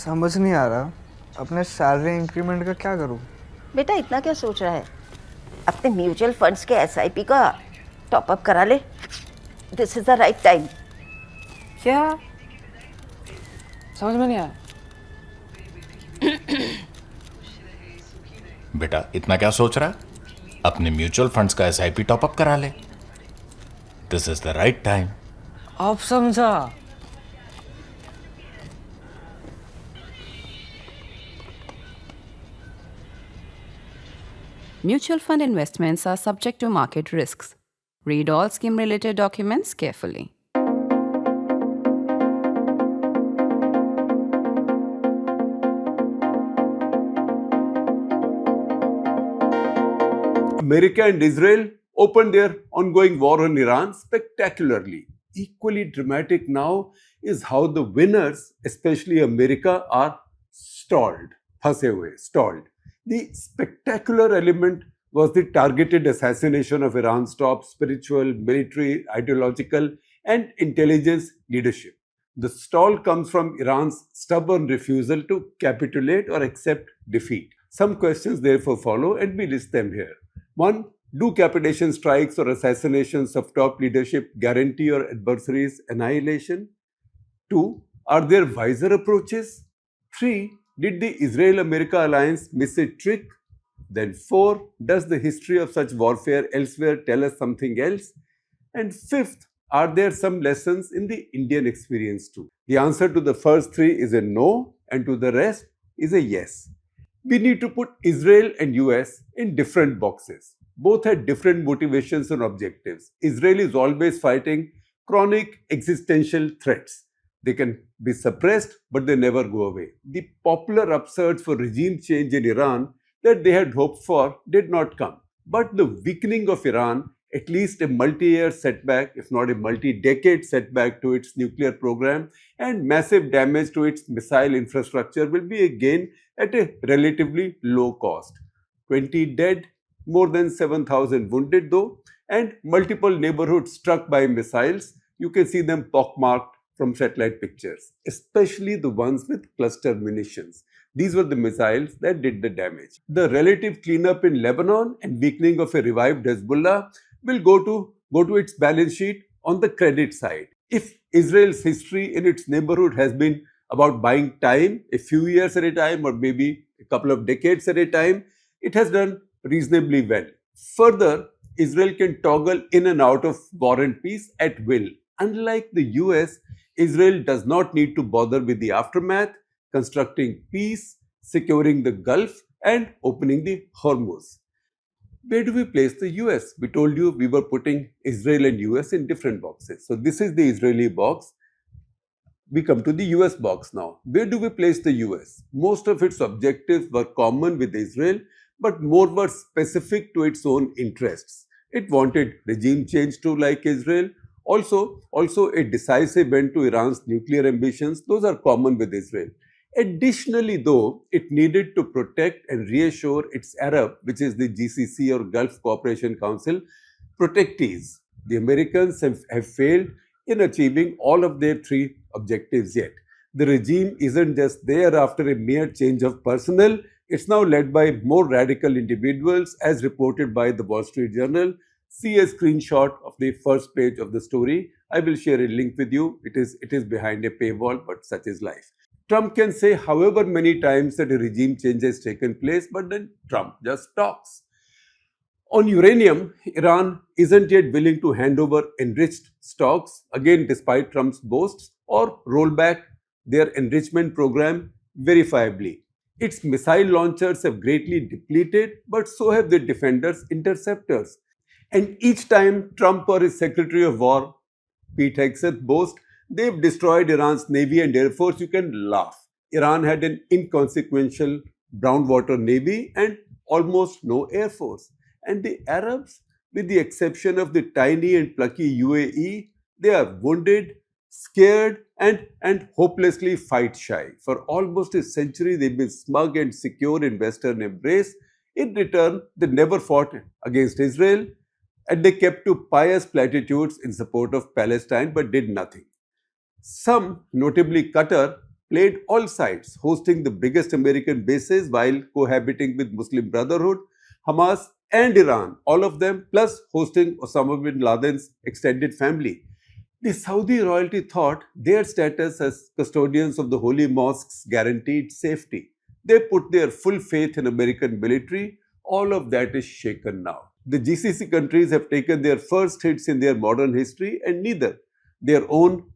समझ नहीं आ रहा अपने सैलरी इंक्रीमेंट का क्या करूं। बेटा इतना क्या सोच रहा है? अपने म्यूचुअल फंड्स के एसआईपी का टॉपअप करा ले। This is the right time. क्या? समझ में नहीं आया। बेटा इतना क्या सोच रहा है? अपने म्यूचुअल फंड्स का एसआईपी टॉपअप करा ले। This is the right time. अब समझा। Mutual fund investments are subject to market risks. Read all scheme related documents carefully. America and Israel opened their ongoing war on Iran spectacularly. Equally dramatic now is how the winners, especially America, are stalled. Phase hue, stalled. The spectacular element was the targeted assassination of Iran's top spiritual, military, ideological, and intelligence leadership. The stall comes from Iran's stubborn refusal to capitulate or accept defeat. Some questions therefore follow, and we list them here. 1. Do capitation strikes or assassinations of top leadership guarantee your adversaries' annihilation? 2. Are there wiser approaches? 3. Did the Israel-America alliance miss a trick? Then 4. Does the history of such warfare elsewhere tell us something else? And 5th, are there some lessons in the Indian experience too? The answer to the first 3 is a no, and to the rest is a yes. We need to put Israel and US in different boxes. Both had different motivations and objectives. Israel is always fighting chronic existential threats. They can be suppressed, but they never go away. The popular upsurge for regime change in Iran that they had hoped for did not come. But the weakening of Iran, at least a multi-year setback, if not a multi-decade setback to its nuclear program, and massive damage to its missile infrastructure will be a gain at a relatively low cost. 20 dead, more than 7,000 wounded though, and multiple neighborhoods struck by missiles. You can see them pockmarked from satellite pictures, especially the ones with cluster munitions. These were the missiles that did the damage. The relative cleanup in Lebanon and weakening of a revived Hezbollah will go to its balance sheet on the credit side. If Israel's history in its neighborhood has been about buying time, a few years at a time or maybe a couple of decades at a time, it has done reasonably well. Further, Israel can toggle in and out of war and peace at will. Unlike the US, Israel does not need to bother with the aftermath, constructing peace, securing the Gulf, and opening the Hormuz. Where do we place the US? We told you we were putting Israel and US in different boxes. So this is the Israeli box. We come to the US box now. Where do we place the US? Most of its objectives were common with Israel, but more were specific to its own interests. It wanted regime change too, like Israel. Also a decisive end to Iran's nuclear ambitions. Those are common with Israel. Additionally, though, it needed to protect and reassure its Arab, which is the GCC or Gulf Cooperation Council, protectees. The Americans have failed in achieving all of their 3 objectives yet. The regime isn't just there after a mere change of personnel. It's now led by more radical individuals, as reported by the Wall Street Journal. See a screenshot of the first page of the story. I will share a link with you. It is behind a paywall, but such is life. Trump can say however many times that a regime change has taken place, but then Trump just talks. On uranium, Iran isn't yet willing to hand over enriched stocks, again despite Trump's boasts, or roll back their enrichment program verifiably. Its missile launchers have greatly depleted, but so have the defenders' interceptors. And each time Trump or his Secretary of War, Pete Hegseth, boast they've destroyed Iran's Navy and Air Force, you can laugh. Iran had an inconsequential brown water Navy and almost no Air Force. And the Arabs, with the exception of the tiny and plucky UAE, they are wounded, scared, and hopelessly fight shy. For almost a century, they've been smug and secure in Western embrace. In return, they never fought against Israel, and they kept to pious platitudes in support of Palestine but did nothing. Some, notably Qatar, played all sides, hosting the biggest American bases while cohabiting with Muslim Brotherhood, Hamas, and Iran, all of them, plus hosting Osama bin Laden's extended family. The Saudi royalty thought their status as custodians of the holy mosques guaranteed safety. They put their full faith in American military. All of that is shaken now. The GCC countries have taken their first hits in their modern history, and neither their own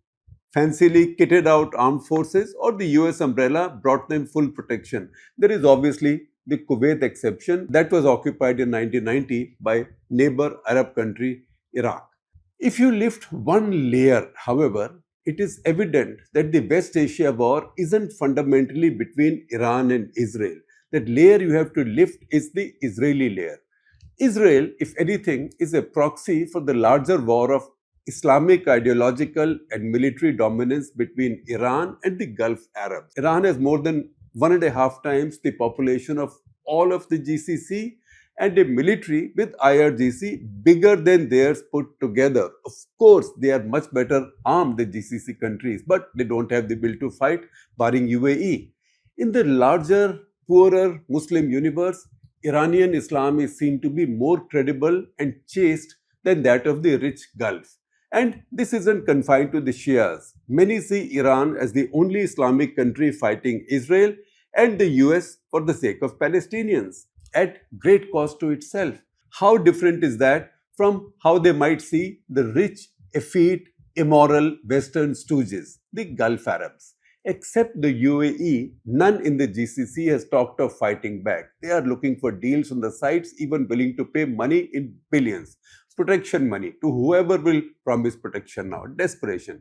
fancily kitted out armed forces or the US umbrella brought them full protection. There is obviously the Kuwait exception that was occupied in 1990 by neighbor Arab country Iraq. If you lift one layer, however, it is evident that the West Asia war isn't fundamentally between Iran and Israel. That layer you have to lift is the Israeli layer. Israel, if anything, is a proxy for the larger war of Islamic ideological and military dominance between Iran and the Gulf Arabs. Iran has more than 1.5 times the population of all of the GCC and a military with IRGC bigger than theirs put together. Of course, they are much better armed, the GCC countries, but they don't have the will to fight, barring UAE. In the larger, poorer Muslim universe, Iranian Islam is seen to be more credible and chaste than that of the rich Gulf. And this isn't confined to the Shias. Many see Iran as the only Islamic country fighting Israel and the US for the sake of Palestinians, at great cost to itself. How different is that from how they might see the rich, effete, immoral Western stooges, the Gulf Arabs? Except the UAE, none in the GCC has talked of fighting back. They are looking for deals on the sides, even willing to pay money in billions, protection money, to whoever will promise protection now. Desperation.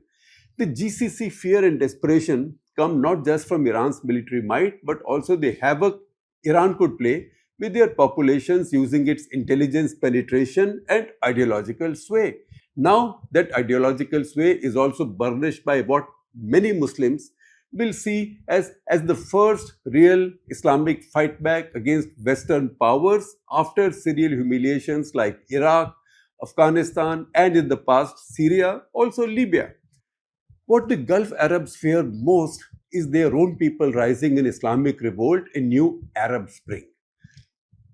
The GCC fear and desperation come not just from Iran's military might, but also the havoc Iran could play with their populations using its intelligence penetration and ideological sway. Now that ideological sway is also burnished by what many Muslims will see as the first real Islamic fight back against Western powers after serial humiliations like Iraq, Afghanistan, and in the past Syria, also Libya. What the Gulf Arabs fear most is their own people rising in Islamic revolt, a new Arab Spring.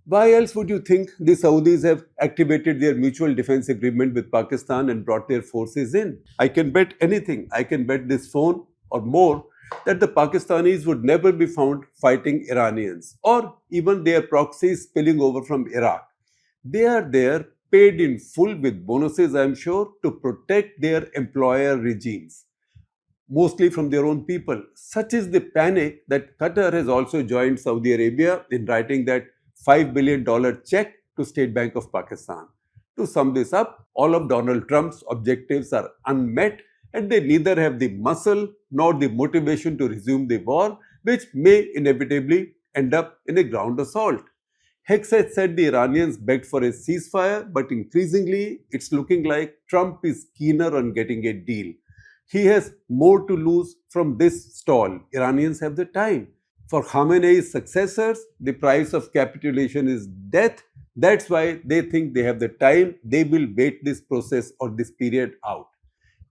Why else would you think the Saudis have activated their mutual defense agreement with Pakistan and brought their forces in? I can bet anything. I can bet this phone or more that the Pakistanis would never be found fighting Iranians or even their proxies spilling over from Iraq. They are there paid in full with bonuses, I am sure, to protect their employer regimes, mostly from their own people. Such is the panic that Qatar has also joined Saudi Arabia in writing that $5 billion check to State Bank of Pakistan. To sum this up, all of Donald Trump's objectives are unmet and they neither have the muscle nor the motivation to resume the war, which may inevitably end up in a ground assault. Hegseth said the Iranians begged for a ceasefire, but increasingly it's looking like Trump is keener on getting a deal. He has more to lose from this stall. Iranians have the time. For Khamenei's successors, the price of capitulation is death. That's why they think they have the time. They will wait this process or this period out.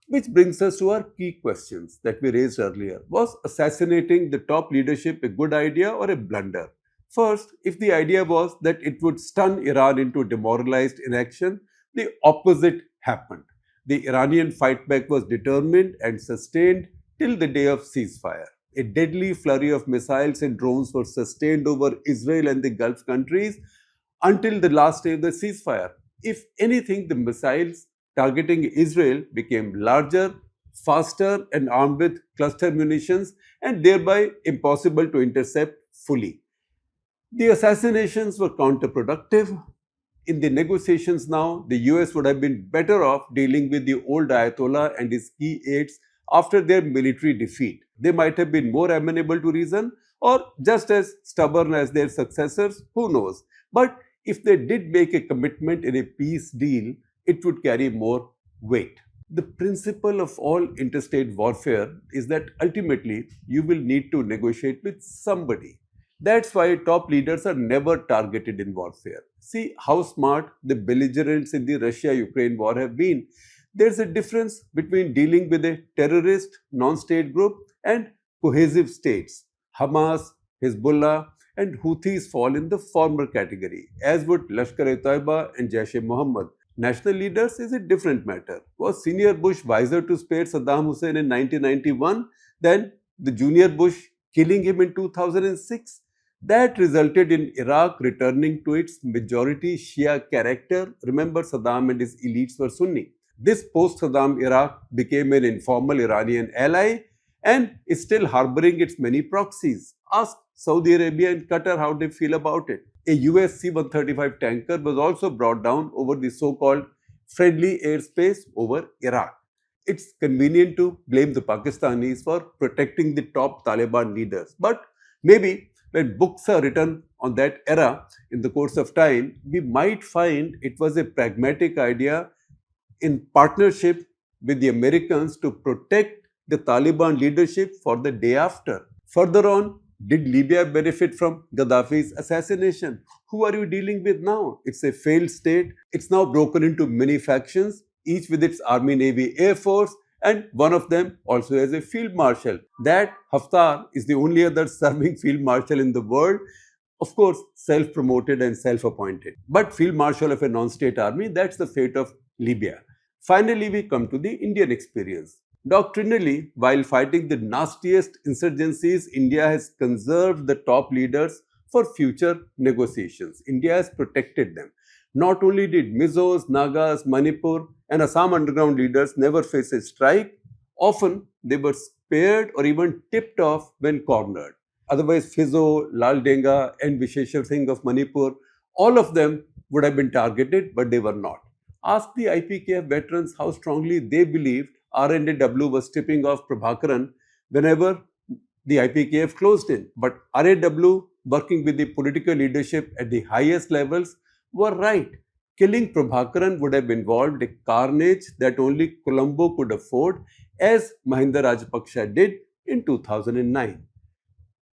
Which brings us to our key questions that we raised earlier. Was assassinating the top leadership a good idea or a blunder? First, if the idea was that it would stun Iran into demoralized inaction, the opposite happened. The Iranian fight back was determined and sustained till the day of ceasefire. A deadly flurry of missiles and drones were sustained over Israel and the Gulf countries until the last day of the ceasefire. If anything, the missiles targeting Israel became larger, faster, and armed with cluster munitions, and thereby impossible to intercept fully. The assassinations were counterproductive. In the negotiations now, the US would have been better off dealing with the old Ayatollah and his key aides after their military defeat. They might have been more amenable to reason or just as stubborn as their successors, who knows. But if they did make a commitment in a peace deal, it would carry more weight. The principle of all interstate warfare is that ultimately you will need to negotiate with somebody. That's why top leaders are never targeted in warfare. See how smart the belligerents in the Russia-Ukraine war have been. There's a difference between dealing with a terrorist non-state group and cohesive states. Hamas, Hezbollah, and Houthis fall in the former category, as would Lashkar-e-Taiba and Jaish-e-Mohammed. National leaders is a different matter. Was senior Bush wiser to spare Saddam Hussein in 1991 than the junior Bush killing him in 2006? That resulted in Iraq returning to its majority Shia character. Remember, Saddam and his elites were Sunni. This post-Saddam Iraq became an informal Iranian ally and is still harboring its many proxies. Ask Saudi Arabia and Qatar how they feel about it. A US C-135 tanker was also brought down over the so-called friendly airspace over Iraq. It's convenient to blame the Pakistanis for protecting the top Taliban leaders. But maybe when books are written on that era in the course of time, we might find it was a pragmatic idea in partnership with the Americans to protect the Taliban leadership for the day after. Further on, did Libya benefit from Gaddafi's assassination? Who are you dealing with now? It's a failed state. It's now broken into many factions, each with its army, navy, air force, and one of them also has a field marshal. That Haftar is the only other serving field marshal in the world. Of course, self-promoted and self-appointed. But field marshal of a non-state army, that's the fate of Libya. Finally, we come to the Indian experience. Doctrinally, while fighting the nastiest insurgencies, India has conserved the top leaders for future negotiations. India has protected them. Not only did Mizos, Nagas, Manipur, and Assam underground leaders never face a strike, often they were spared or even tipped off when cornered. Otherwise, Fizo, Lal Denga, and Visheshwar Singh of Manipur, all of them would have been targeted, but they were not. Ask the IPKF veterans how strongly they believed RAW was tipping off Prabhakaran whenever the IPKF closed in. But RAW, working with the political leadership at the highest levels, were right. Killing Prabhakaran would have involved a carnage that only Colombo could afford, as Mahinda Rajapaksa did in 2009.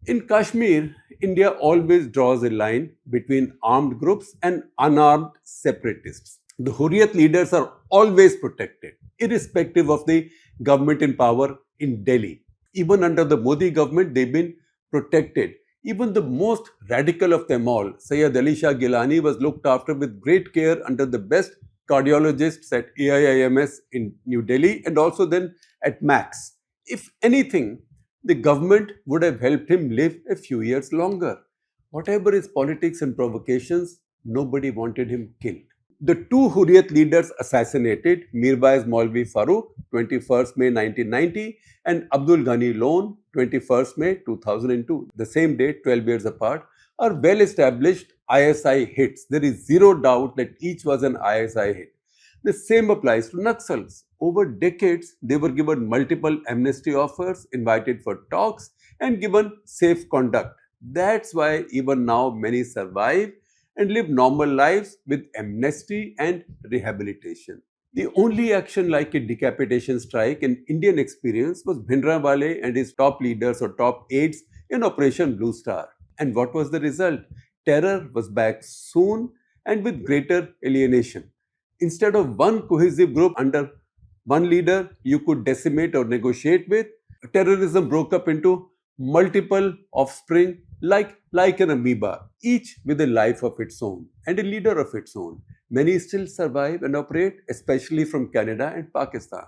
In Kashmir, India always draws a line between armed groups and unarmed separatists. The Hurriyat leaders are always protected, irrespective of the government in power in Delhi. Even under the Modi government, they've been protected. Even the most radical of them all, Sayyid Ali Shah Gilani, was looked after with great care under the best cardiologists at AIIMS in New Delhi and also then at Max. If anything, the government would have helped him live a few years longer. Whatever his politics and provocations, nobody wanted him killed. The two Hurriyat leaders assassinated, Mirbaiz Maulvi Farooq, 21st May 1990, and Abdul Ghani Lone, 21st May 2002, the same day, 12 years apart, are well-established ISI hits. There is zero doubt that each was an ISI hit. The same applies to Naxals. Over decades, they were given multiple amnesty offers, invited for talks, and given safe conduct. That's why even now many survive and live normal lives with amnesty and rehabilitation. The only action like a decapitation strike in Indian experience was Bhindranwale and his top leaders or top aides in Operation Blue Star. And what was the result? Terror was back soon and with greater alienation. Instead of one cohesive group under one leader you could decimate or negotiate with, terrorism broke up into multiple offspring like an amoeba, each with a life of its own and a leader of its own. Many still survive and operate, especially from Canada and Pakistan.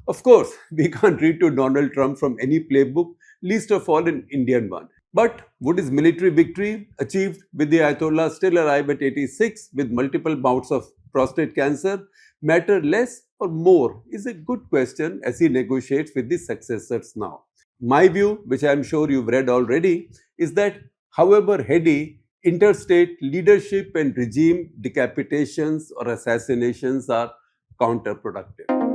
Of course, we can't read to Donald Trump from any playbook, least of all an Indian one. But would his military victory, achieved with the Ayatollah still alive at 86 with multiple bouts of prostate cancer, matter less or more is a good question as he negotiates with the successors now. My view, which I am sure you've read already, is that however heady, interstate leadership and regime decapitations or assassinations are counterproductive.